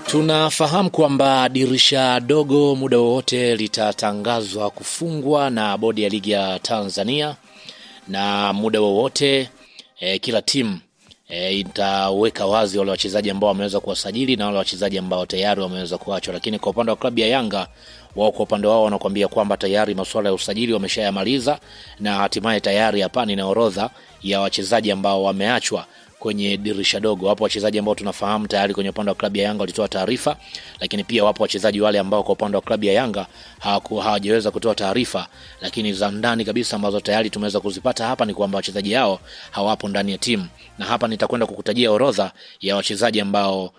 Tunafahamu kwamba dirisha dogo muda wowote litatangazwa kufungwa na bodi ya ligi ya Tanzania, na muda wowote kila timu itaweka wazi wale wachezaji ambao wameweza kuwasajili na wale wachezaji ambao tayari wameweza kuachwa. Lakini kwa upande wa klabu ya Yanga, wao kwa upande wao wanakuambia kwamba tayari masuala ya usajili wameshayamaliza, na hatimaye tayari hapa ni orodha ya wachezaji ambao wameachwa kwenye dirisha dogo. Wapo wachezaji ambao tunafahamu tayari kwenye upande wa klabu ya Yanga walitoa taarifa, lakini pia wapo wachezaji wale ambao kwa upande wa klabu ya Yanga hawajaweza kutoa taarifa, lakini za ndani kabisa ambazo tayari tumeweza kuzipata hapa ni kwamba wachezaji hao hawapo ndani ya timu. Na hapa nitakwenda kukutajia orodha ya wachezaji ambao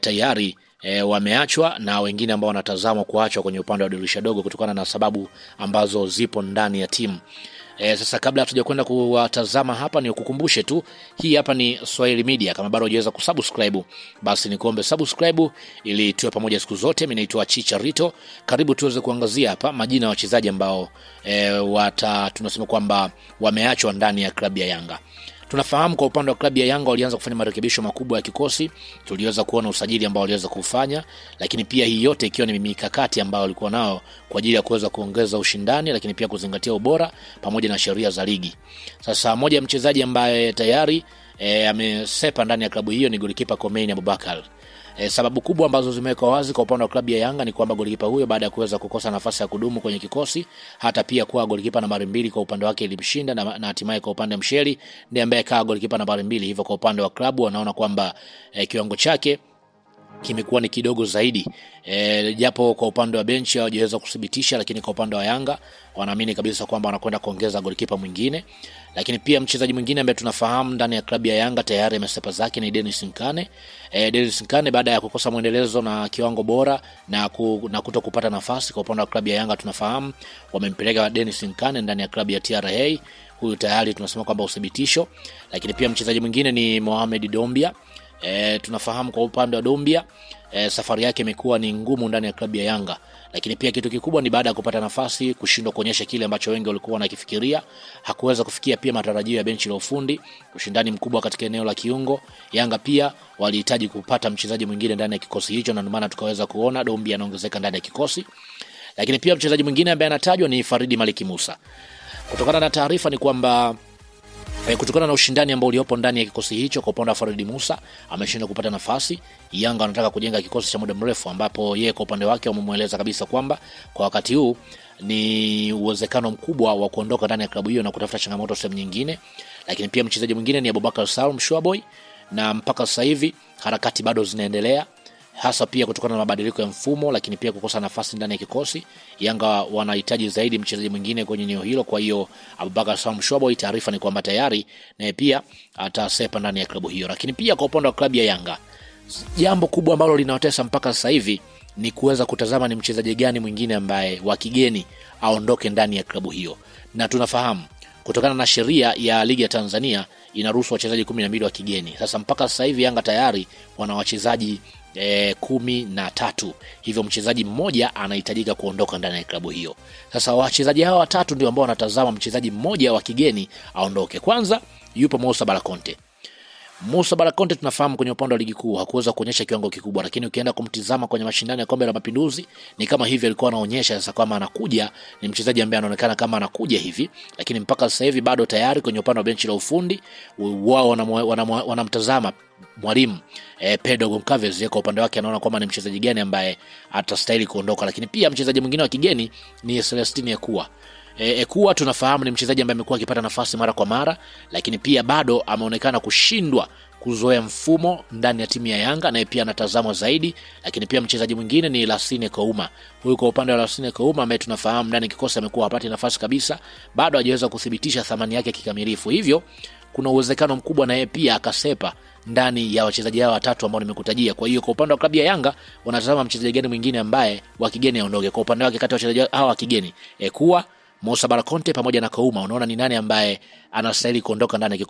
tayari wameachwa na wengine ambao wanatazamwa kuachwa kwenye upande wa dirisha dogo kutokana na sababu ambazo zipo ndani ya timu. Sasa kabla hatujakwenda kuwatazama hapa, ni kukumbushe tu, hii hapa ni Swahili Media. Kama bado hujaweza kusubscribe, basi nikuombe subscribe ili tuwe pamoja siku zote. Mimi naitwa Chicha Rito. Karibu tuweze kuangazia hapa majina ya wachezaji ambao tunasema kwamba wameachwa ndani ya klabu ya Yanga. Tunafahamu kwa upande wa klabu ya Yanga walianza kufanya marekebisho makubwa ya kikosi. Tuliweza kuona usajili ambao waliweza kufanya, lakini pia hii yote ikiwa ni mikakati ambayo walikuwa nao kwa ajili ya kuweza kuongeza ushindani, lakini pia kuzingatia ubora pamoja na sheria za ligi. Sasa moja ya mchezaji ambaye tayari amesepa ndani ya klabu hiyo ni golikipa Komeini Abubakar. Sababu kubwa ambazo zimewekwa wazi kwa upande wa klabu ya Yanga ni kwamba golikipa huyo baada ya kuweza kukosa nafasi ya kudumu kwenye kikosi, hata pia kuwa golikipa nambari 2 kwa upande wake ilimshinda, na hatimaye kwa upande wa Msheli ndiye ambaye kaa golikipa nambari 2. Hivyo kwa upande wa klabu wanaona kwamba kiwango chake kimekuwa ni kidogo zaidi. Japo kwa upande wa benchi hawajaweza kudhibitisha, lakini kwa upande wa Yanga wanaamini kabisa kwamba wanakwenda kuongeza golikipa mwingine. Lakini pia mchezaji mwingine ambaye tunafahamu ndani ya klabu ya Yanga tayari amesepa zake ni Dennis Nkane. Dennis Nkane baada ya kukosa muendelezo na kiwango bora na kutokupata nafasi kwa upande wa klabu ya Yanga, tunafahamu wamempeleka Dennis Nkane ndani ya klabu ya TRA. Huyu tayari tunasema kwamba uthibitisho. Lakini pia mchezaji mwingine ni Mohamed Dombia. Tunafahamu kwa upande wa Dombia safari yake imekuwa ni ngumu ndani ya klabu ya Yanga, lakini pia kitu kikubwa ni baada ya kupata nafasi kushindwa kuonyesha kile ambacho wengi walikuwa wanakifikiria. Hakuweza kufikia pia matarajio ya benchi la ufundi, ushindani mkubwa katika eneo la kiungo. Yanga pia walihitaji kupata mchezaji mwingine ndani ya kikosi hicho, na ndio maana tukaweza kuona Dombia anaongezeka ndani ya kikosi. Lakini pia mchezaji mwingine ambaye anatajwa ni Faridi Maliki Musa. Kutokana na taarifa ni kwamba kutokana na ushindani ambao uliopo ndani ya kikosi hicho, kwa upande wa Faridi Musa ameshindwa kupata nafasi. Yanga wanataka kujenga kikosi cha muda mrefu, ambapo yeye kwa upande wake wamemweleza kabisa kwamba kwa wakati huu ni uwezekano mkubwa wa kuondoka ndani ya klabu hiyo na kutafuta changamoto sehemu nyingine. Lakini pia mchezaji mwingine ni Abubakar Salum Shuaboy, na mpaka sasa hivi harakati bado zinaendelea, hasa pia kutokana na mabadiliko ya mfumo, lakini pia kukosa nafasi ndani ya kikosi. Yanga wanahitaji zaidi mchezaji mwingine kwenye eneo hilo. Kwa hiyo Abubakar Salum Shuaboy, taarifa ni kwamba tayari naye pia atasepa ndani ya klabu hiyo. Lakini pia kwa upande wa klabu ya Yanga, jambo kubwa ambalo linawatesa mpaka sasa hivi ni kuweza kutazama ni mchezaji gani mwingine ambaye wa kigeni aondoke ndani ya klabu hiyo. Na tunafahamu kutokana na sheria ya ligi ya Tanzania inaruhusu wachezaji 12 wa kigeni. Sasa mpaka sasa hivi Yanga tayari wana wachezaji 13. Hivyo mchezaji mmoja anahitajika kuondoka ndani ya klabu hiyo. Sasa wachezaji hawa watatu ndio ambao wanatazama mchezaji mmoja wa kigeni aondoke. Kwanza yupo Moussa Balakonte. Moussa Balakonte tunafahamu kwenye upande wa ligi kuu hakuweza kuonyesha kiwango kikubwa, lakini ukienda kumtizama kwenye mashindano ya Kombe la Mapinduzi ni kama hivi alikuwa anaonyesha sasa kama anakuja, ni mchezaji ambaye anaonekana kama anakuja hivi. Lakini mpaka sasa hivi bado tayari kwenye upande wa benchi la ufundi wao wanamtazama mwalimu Pedro Goncalves. Kwa upande wake anaona kwamba ni mchezaji gani ambaye atastahili kuondoka. Lakini pia mchezaji mwingine wa kigeni ni Celestine Ekua. Ekua tunafahamu ni mchezaji ambaye amekuwa akipata nafasi mara kwa mara, lakini pia bado ameonekana kushindwa kuzoea mfumo ndani ya timu ya Yanga, na pia anatazamwa zaidi. Lakini pia mchezaji mwingine ni Lasine Kouma. Huyu kwa upande wa Lasine Kouma ambaye tunafahamu ndani kikosi amekuwa hapati nafasi kabisa, bado hajaweza kudhibitisha thamani yake kikamilifu. Hivyo kuna uwezekano mkubwa na yeye pia akasepa ndani ya wachezaji hao watatu ambao nimekutajia. Kwa hiyo kwa upande wa klabu ya Yanga wanatazama mchezaji gani mwingine ambaye wa kigeni aondoke. Kwa upande wake kati ya wachezaji hao wa kigeni Ekua, Moussa Balakonte pamoja na Kouma, unaona ni nani ambaye anastahili kuondoka ndani ya kikosi?